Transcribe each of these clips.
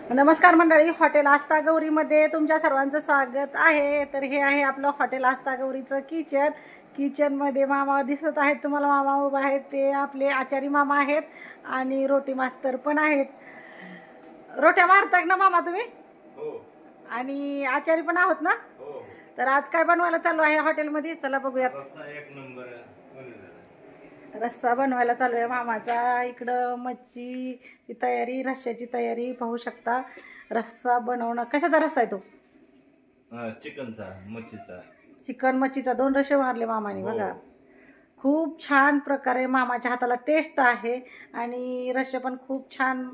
नमस्कार मंडळी, हॉटेल आस्था गौरीमध्ये तुमच्या सर्वांचं स्वागत आहे। तर हे आहे आपलं हॉटेल आस्था गौरीचं किचन। किचनमध्ये मामा दिसत आहेत तुम्हाला, मामा उभा आहेत ते आपले आचारी मामा आहेत आणि रोटी मास्तर पण आहेत। रोट्या मारतात ना मामा तुम्ही? हो। आणि आचारी पण आहोत ना? हो। तर आज काय बनवायला चालू आहे हॉटेलमध्ये, चला बघूयात। एक नंबर रस्सा बनवायला चालू आहे मामाचा। इकडं मच्छीची तयारी, रश्श्याची तयारी पाहू शकता। रस्सा बनवणं, कशाचा रस्सा आहे तो? चिकनचा, मच्छीचा। चिकन मच्छीचा 2 रश्से मारले मामाने बघा। खूप छान प्रकारे मामाच्या हाताला टेस्ट आहे आणि रश्से पण खूप छान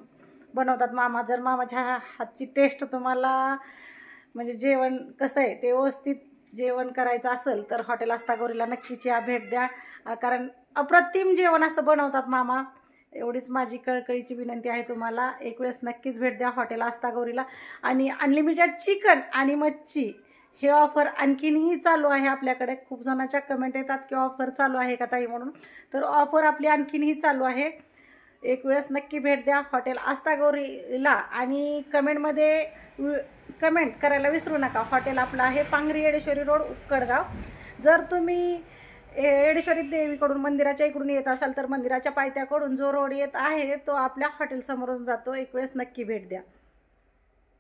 बनवतात मामा। जर मामाच्या हातची टेस्ट तुम्हाला म्हणजे जेवण कसं आहे ते व्यवस्थित जेवण करायचं असेल तर हॉटेल आस्था गौरीला नक्कीच या, भेट द्या। कारण अप्रतिम जेवण असं बनवतात मामा। एवढीच माझी कळकळीची विनंती आहे तुम्हाला, एक वेळेस नक्कीच भेट द्या हॉटेल आस्था गौरीला। आणि अनलिमिटेड चिकन आणि मच्छी हे ऑफर आणखीनही चालू आहे आपल्याकडे। खूप जणांच्या कमेंट येतात की ऑफर चालू आहे का ताई म्हणून, तर ऑफर आपली आणखीनही चालू आहे। एक वेळेस नक्की भेट द्या हॉटेल आस्था गौरीला आणि कमेंटमध्ये कमेंट करायला विसरू नका। हॉटेल आपलं आहे पांगरी येडेश्वरी रोड, उक्कडगाव। जर तुम्ही येडेश्वरी देवीकडून मंदिराच्या इकडून येत असाल तर मंदिराच्या पायथ्याकडून जो रोड येत आहे तो आपल्या हॉटेल समोरून जातो। एक वेळेस नक्की भेट द्या।